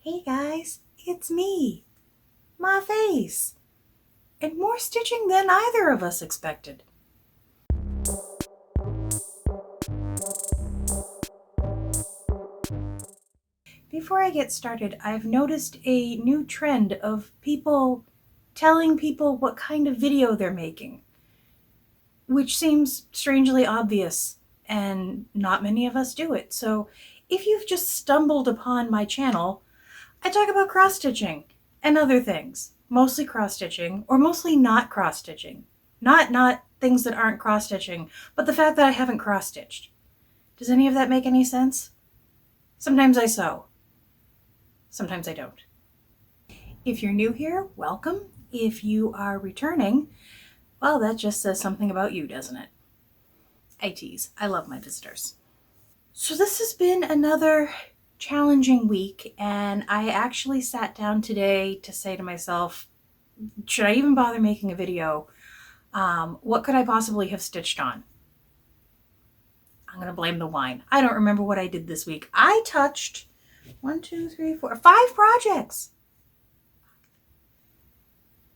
Hey guys, it's me, my face, and more stitching than either of us expected. Before I get started, I've noticed a new trend of people telling people what kind of video they're making, which seems strangely obvious, and not many of us do it. So if you've just stumbled upon my channel, I talk about cross-stitching and other things, mostly cross-stitching or mostly not cross-stitching. Not things that aren't cross-stitching, but the fact that I haven't cross-stitched. Does any of that make any sense? Sometimes I sew. Sometimes I don't. If you're new here, welcome. If you are returning, well, that just says something about you, doesn't it? I tease. I love my visitors. So this has been another challenging week, and I actually sat down today to say to myself, should I even bother making a video? What could I possibly have stitched on? I'm going to blame the wine. I don't remember what I did this week. I touched 5 projects.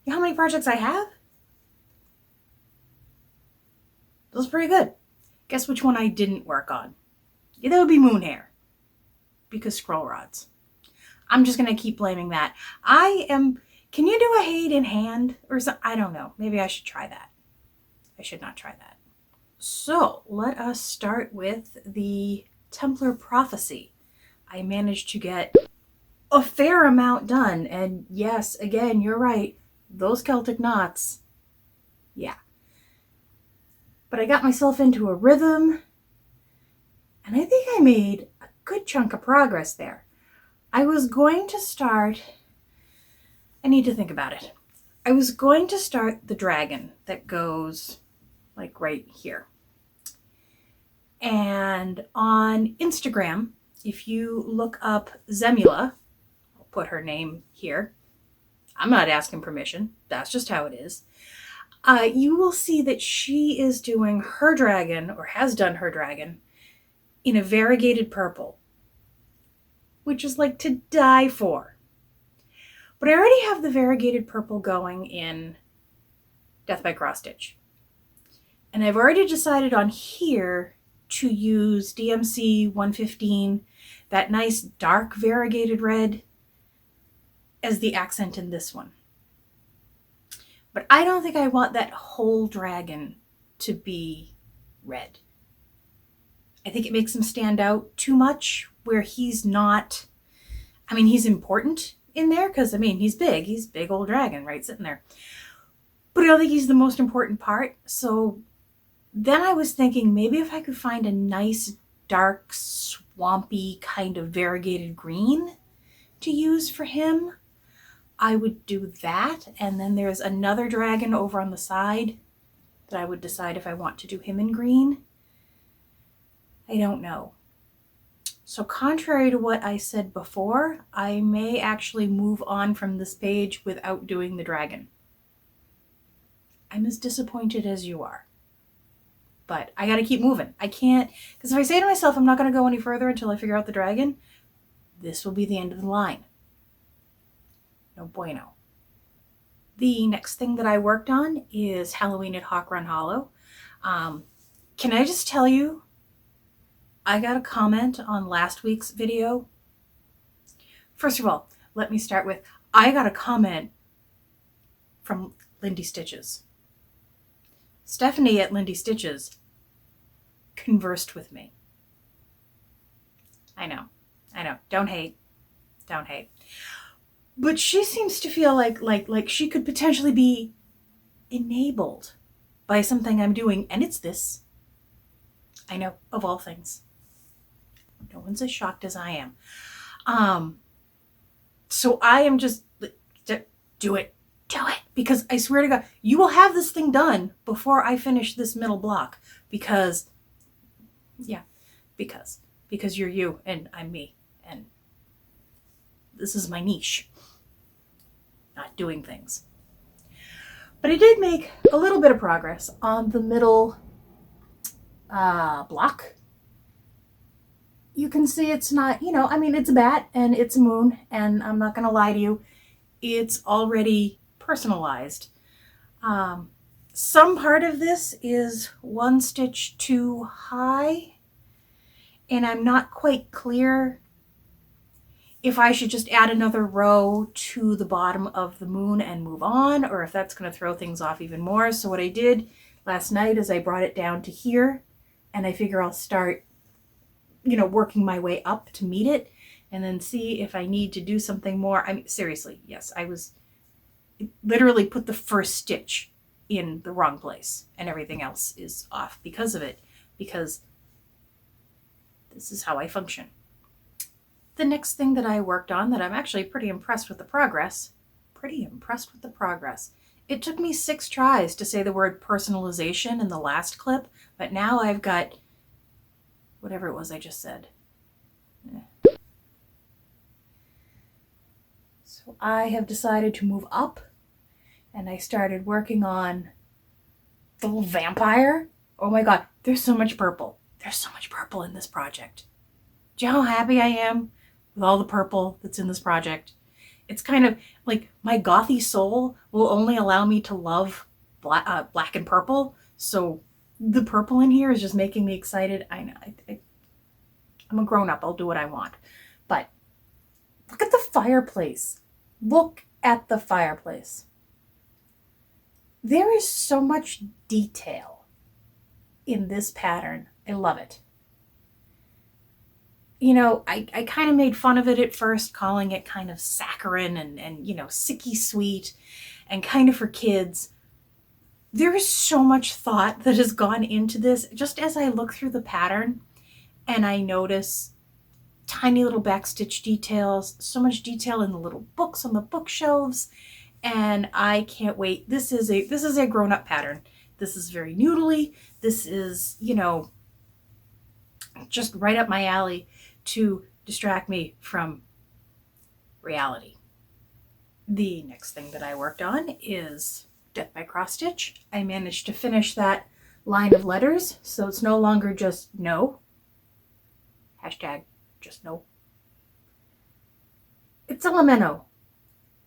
You know how many projects I have? That's pretty good. Guess which one I didn't work on? Yeah, that would be moon hair. Because scroll rods. I'm just going to keep blaming that. Can you do a Hade in hand or something? I don't know. Maybe I should try that. I should not try that. So let us start with the Templar prophecy. I managed to get a fair amount done. And yes, again, you're right. Those Celtic knots. Yeah. But I got myself into a rhythm. And I think I made a good chunk of progress there. I was going to start... I need to think about it. I was going to start the dragon that goes like right here. And on Instagram, if you look up Zemula, I'll put her name here. I'm not asking permission. That's just how it is. You will see that she is doing her dragon, or has done her dragon, in a variegated purple, which is like to die for. But I already have the variegated purple going in Death by Cross Stitch. And I've already decided on here to use DMC 115, that nice dark variegated red, as the accent in this one. But I don't think I want that whole dragon to be red. I think it makes him stand out too much where he's not... I mean, he's important in there because, I mean, he's big. He's a big old dragon, right, sitting there. But I don't think he's the most important part. So then I was thinking maybe if I could find a nice, dark, swampy kind of variegated green to use for him, I would do that. And then there's another dragon over on the side that I would decide if I want to do him in green. I don't know. So contrary to what I said before, I may actually move on from this page without doing the dragon. I'm as disappointed as you are. But I gotta keep moving. I can't, because if I say to myself I'm not gonna go any further until I figure out the dragon, this will be the end of the line. No bueno. The next thing that I worked on is Halloween at Hawk Run Hollow. Can I just tell you, I got a comment on last week's video. First of all, let me start with, I got a comment from Lindy Stitches. Stephanie at Lindy Stitches conversed with me. I know. Don't hate. But she seems to feel like she could potentially be enabled by something I'm doing, and it's this. I know, of all things. No one's as shocked as I am. So I am just, do it, because I swear to God, you will have this thing done before I finish this middle block, because you're you and I'm me, and this is my niche, not doing things. But I did make a little bit of progress on the middle block. you can see it's not, I mean, it's a bat and it's a moon, and I'm not going to lie to you, it's already personalized. Um, some part of this is one stitch too high, and I'm not quite clear if I should just add another row to the bottom of the moon and move on, or if that's going to throw things off even more. So what I did last night is I brought it down to here, and I figure I'll start, working my way up to meet it, and then see if I need to do something more. I mean, seriously, yes, I was literally put the first stitch in the wrong place, and everything else is off because of it, because this is how I function. The next thing that I worked on that I'm actually pretty impressed with the progress, It took me 6 tries to say the word personalization in the last clip, but now I've got whatever it was I just said. So I have decided to move up, and I started working on the little vampire. Oh my god, there's so much purple. There's so much purple in this project. Do you know how happy I am with all the purple that's in this project? It's kind of like my gothy soul will only allow me to love black and purple. So the purple in here is just making me excited. I know. I'm a grown up. I'll do what I want. But look at the fireplace. Look at the fireplace. There is so much detail in this pattern. I love it. I kind of made fun of it at first, calling it kind of saccharine and sicky sweet and kind of for kids. There is so much thought that has gone into this. Just as I look through the pattern and I notice tiny little backstitch details, so much detail in the little books on the bookshelves, and I can't wait. This is a grown-up pattern. This is very noodly. This is, just right up my alley to distract me from reality. The next thing that I worked on is Death by Cross Stitch. I managed to finish that line of letters, so it's no longer just no. Hashtag just no. It's a lamento.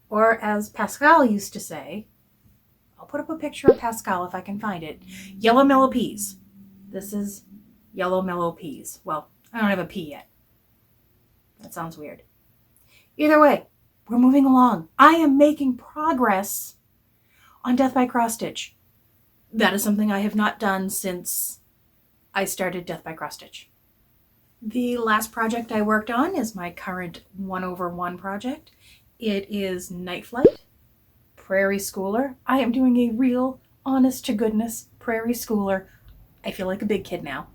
Or as Pascal used to say, I'll put up a picture of Pascal if I can find it, yellow mellow peas. This is yellow mellow peas. Well, I don't have a P yet. That sounds weird. Either way, we're moving along. I am making progress on Death by Cross Stitch. That is something I have not done since I started Death by Cross Stitch. The last project I worked on is my current 1/1 project. It is Night Flight, Prairie Schooler. I am doing a real, honest to goodness Prairie Schooler. I feel like a big kid now.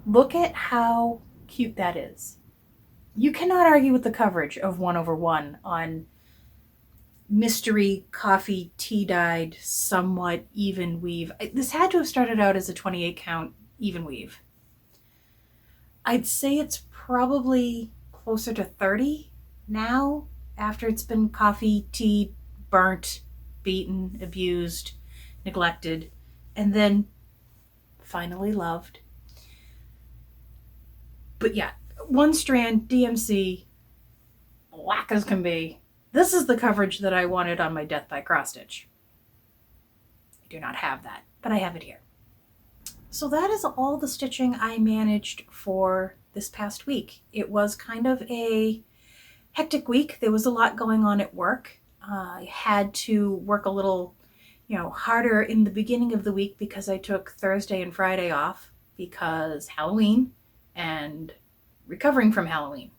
Look at how cute that is. You cannot argue with the coverage of 1/1 on mystery, coffee, tea-dyed, somewhat even weave. This had to have started out as a 28 count even weave. I'd say it's probably closer to 30 now, after it's been coffee, tea, burnt, beaten, abused, neglected, and then finally loved. But yeah, 1 strand, DMC, black as can be. This is the coverage that I wanted on my Death by Cross Stitch. I do not have that, but I have it here. So that is all the stitching I managed for this past week. It was kind of a hectic week. There was a lot going on at work. I had to work a little, harder in the beginning of the week because I took Thursday and Friday off because Halloween and recovering from Halloween.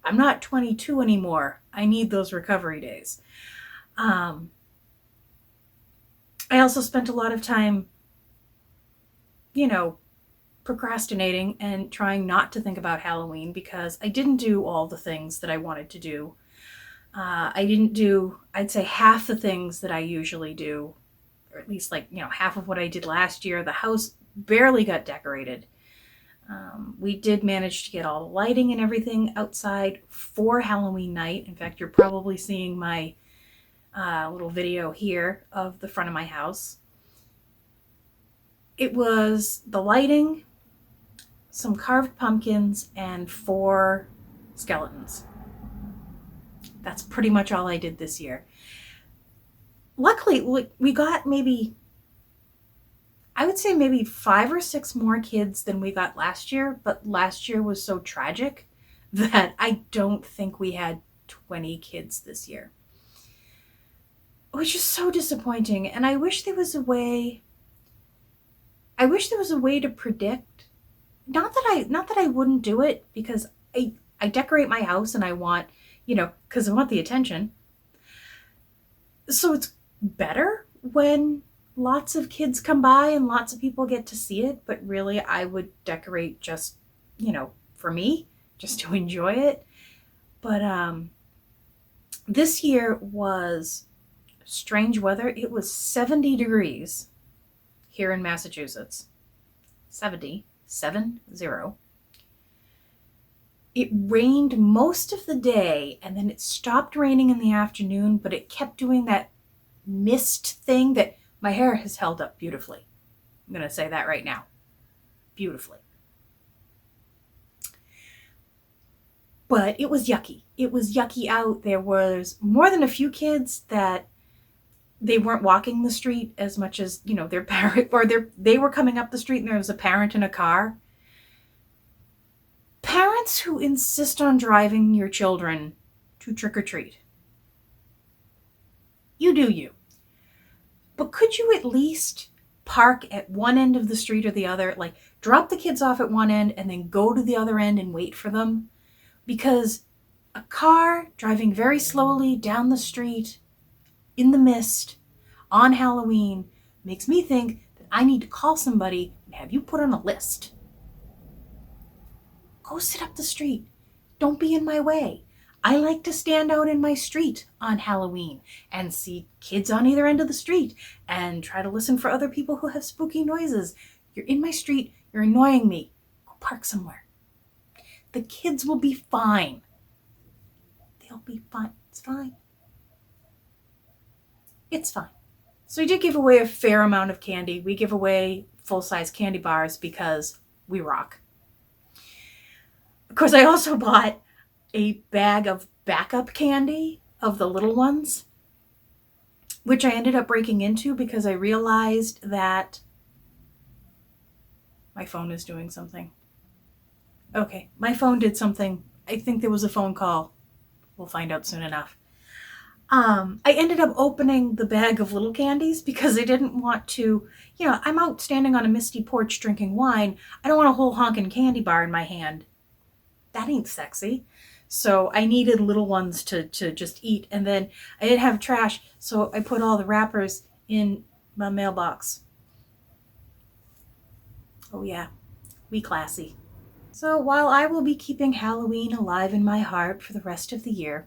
I'm not 22 anymore. I need those recovery days. I also spent a lot of time, procrastinating and trying not to think about Halloween because I didn't do all the things that I wanted to do. I didn't do, I'd say, half the things that I usually do, or at least half of what I did last year. The house barely got decorated. We did manage to get all the lighting and everything outside for Halloween night. In fact, you're probably seeing my little video here of the front of my house. It was the lighting, some carved pumpkins, and 4 skeletons. That's pretty much all I did this year. Luckily, we got maybe, I would say maybe 5 or 6 more kids than we got last year, but last year was so tragic that I don't think we had 20 kids this year. Which is so disappointing, and I wish there was a way to predict. Not that I wouldn't do it, because I decorate my house and I want, because I want the attention. So it's better when lots of kids come by and lots of people get to see it, but really I would decorate just, for me, just to enjoy it. But this year was strange weather. It was 70 degrees here in Massachusetts. 70. It rained most of the day, and then it stopped raining in the afternoon, but it kept doing that mist thing that my hair has held up beautifully. I'm going to say that right now. Beautifully. But it was yucky. It was yucky out. There was more than a few kids that they weren't walking the street as much as, their parent, or they were coming up the street and there was a parent in a car. Parents who insist on driving your children to trick or treat. You do you. But could you at least park at one end of the street or the other? Like, drop the kids off at one end and then go to the other end and wait for them? Because a car driving very slowly down the street in the mist on Halloween makes me think that I need to call somebody and have you put on a list. Go sit up the street. Don't be in my way. I like to stand out in my street on Halloween and see kids on either end of the street and try to listen for other people who have spooky noises. You're in my street. You're annoying me. Go park somewhere. The kids will be fine. They'll be fine. It's fine. It's fine. So we did give away a fair amount of candy. We give away full-size candy bars because we rock. Of course, I also bought a bag of backup candy of the little ones, which I ended up breaking into because I realized that my phone is doing something. Okay, my phone did something. I think there was a phone call. We'll find out soon enough. I ended up opening the bag of little candies because I didn't want to, I'm out standing on a misty porch drinking wine. I don't want a whole honking candy bar in my hand. That ain't sexy. So I needed little ones to just eat. And then I didn't have trash, so I put all the wrappers in my mailbox. Oh yeah, we classy. So while I will be keeping Halloween alive in my heart for the rest of the year,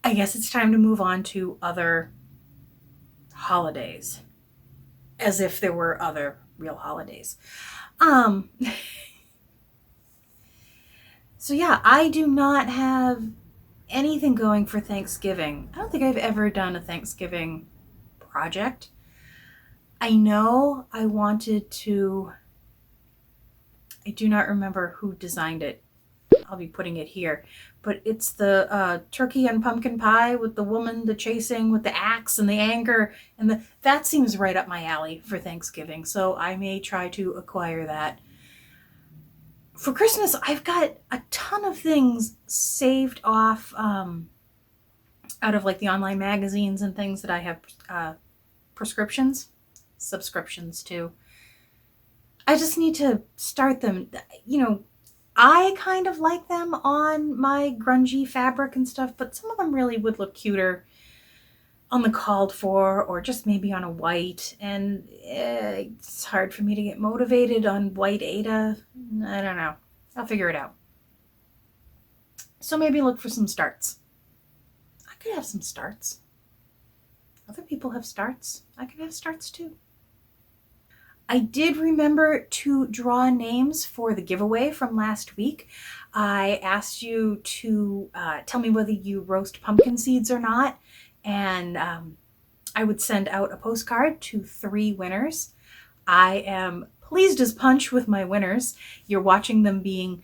I guess it's time to move on to other holidays. As if there were other real holidays. So yeah, I do not have anything going for Thanksgiving. I don't think I've ever done a Thanksgiving project. I know I wanted to, I do not remember who designed it. I'll be putting it here. But it's the turkey and pumpkin pie with the woman, the chasing with the axe and the anger. And that seems right up my alley for Thanksgiving. So I may try to acquire that. For Christmas, I've got a ton of things saved off out of like the online magazines and things that I have subscriptions to. I just need to start them. I kind of like them on my grungy fabric and stuff, but some of them really would look cuter on the called for or just maybe on a white. And it's hard for me to get motivated on white Ada. I don't know. I'll figure it out. So maybe look for some starts. I could have some starts. Other people have starts. I could have starts too. I did remember to draw names for the giveaway from last week. I asked you to tell me whether you roast pumpkin seeds or not. And I would send out a postcard to 3 winners. I am pleased as punch with my winners. You're watching them being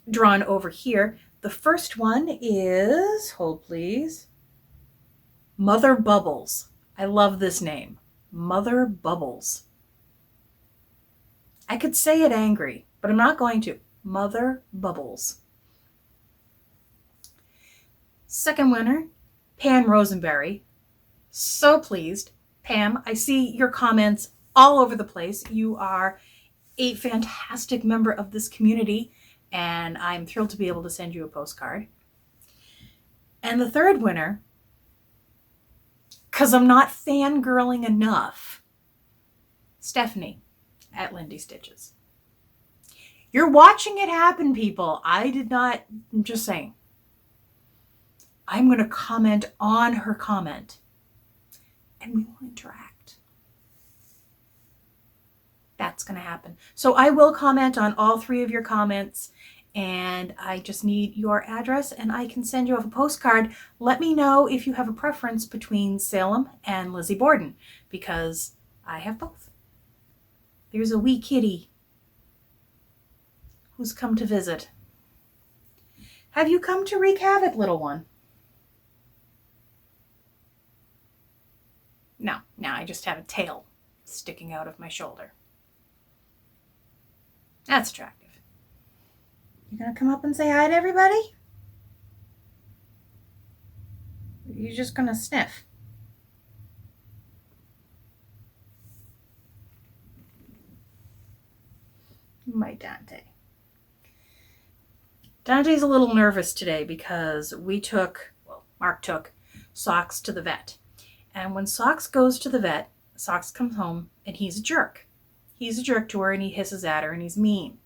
drawn over here. The first one is, hold please, Mother Bubbles. I love this name, Mother Bubbles. I could say it angry, but I'm not going to. Mother Bubbles. Second winner, Pam Rosenberry. So pleased. Pam, I see your comments all over the place. You are a fantastic member of this community, and I'm thrilled to be able to send you a postcard. And the third winner, because I'm not fangirling enough, Stephanie at Lindy Stitches. You're watching it happen, people. I did not, I'm just saying. I'm going to comment on her comment, and we will interact. That's going to happen. So I will comment on all 3 of your comments, and I just need your address, and I can send you off a postcard. Let me know if you have a preference between Salem and Lizzie Borden, because I have both. There's a wee kitty who's come to visit. Have you come to wreak havoc, little one? No, I just have a tail sticking out of my shoulder. That's attractive. You gonna come up and say hi to everybody? Or are you just gonna sniff? My Dante. Dante's a little nervous today because Mark took Socks to the vet. And when Socks goes to the vet, Socks comes home and he's a jerk. He's a jerk to her and he hisses at her and he's mean.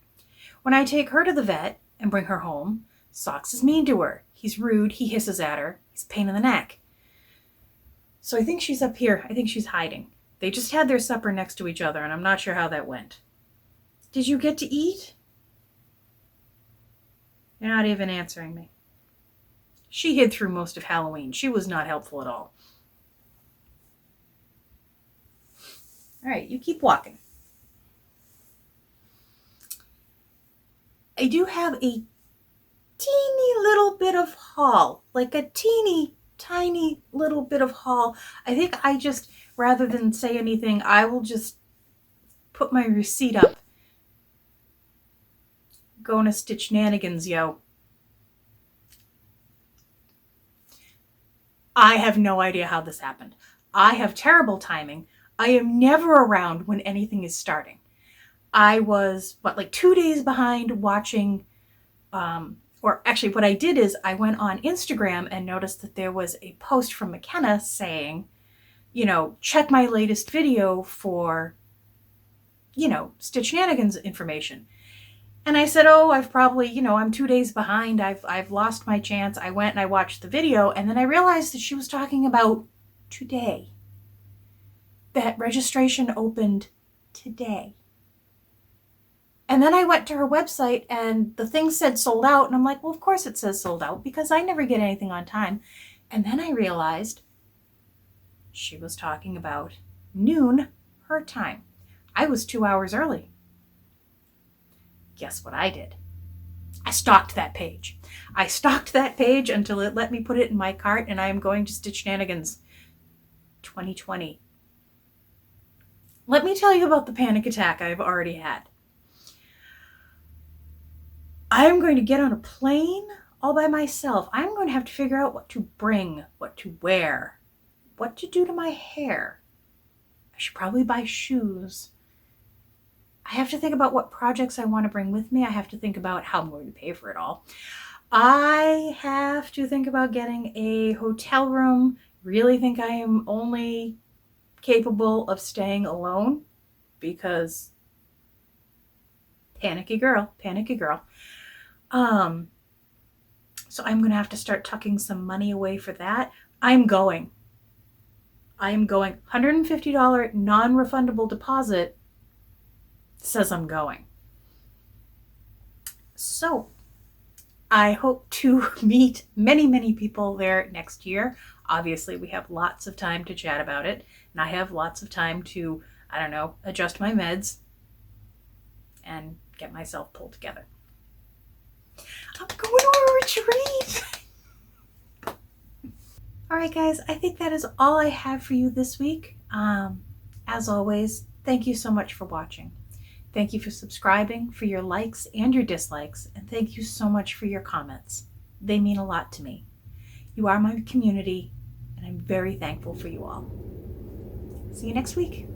When I take her to the vet and bring her home, Socks is mean to her. He's rude, he hisses at her, he's a pain in the neck. So I think she's up here. I think she's hiding. They just had their supper next to each other and I'm not sure how that went. Did you get to eat? You're not even answering me. She hid through most of Halloween. She was not helpful at all. All right, you keep walking. I do have a teeny little bit of haul, like a teeny tiny little bit of haul. I think I just, rather than say anything, I will just put my receipt up. Going to stitch Hanigan's, yo. I have no idea how this happened. I have terrible timing. I am never around when anything is starting. I was, 2 days behind watching, or actually what I did is I went on Instagram and noticed that there was a post from McKenna saying, check my latest video for, Stitch Hanigan's information. And I said, I've probably, I'm 2 days behind. I've lost my chance. I went and I watched the video and then I realized that she was talking about today. That registration opened today. And then I went to her website and the thing said sold out. And I'm like, well, of course it says sold out because I never get anything on time. And then I realized she was talking about noon her time. I was 2 hours early. Guess what I did? I stalked that page. I stalked that page until it let me put it in my cart, and I am going to Stitch Hanigan's 2020. Let me tell you about the panic attack I've already had. I am going to get on a plane all by myself. I'm going to have to figure out what to bring, what to wear, what to do to my hair. I should probably buy shoes. I have to think about what projects I want to bring with me. I have to think about how I'm going to pay for it all. I have to think about getting a hotel room. Really think I am only capable of staying alone because panicky girl. So I'm going to have to start tucking some money away for that. I'm going. $150 non-refundable deposit says I'm going. So I hope to meet many, many people there next year. Obviously, we have lots of time to chat about it, and I have lots of time to I don't know, adjust my meds and get myself pulled together. I'm going to a retreat. All right, guys, I think that is all I have for you this week. As always, thank you so much for watching. Thank you for subscribing, for your likes and your dislikes, and thank you so much for your comments. They mean a lot to me. You are my community, and I'm very thankful for you all. See you next week.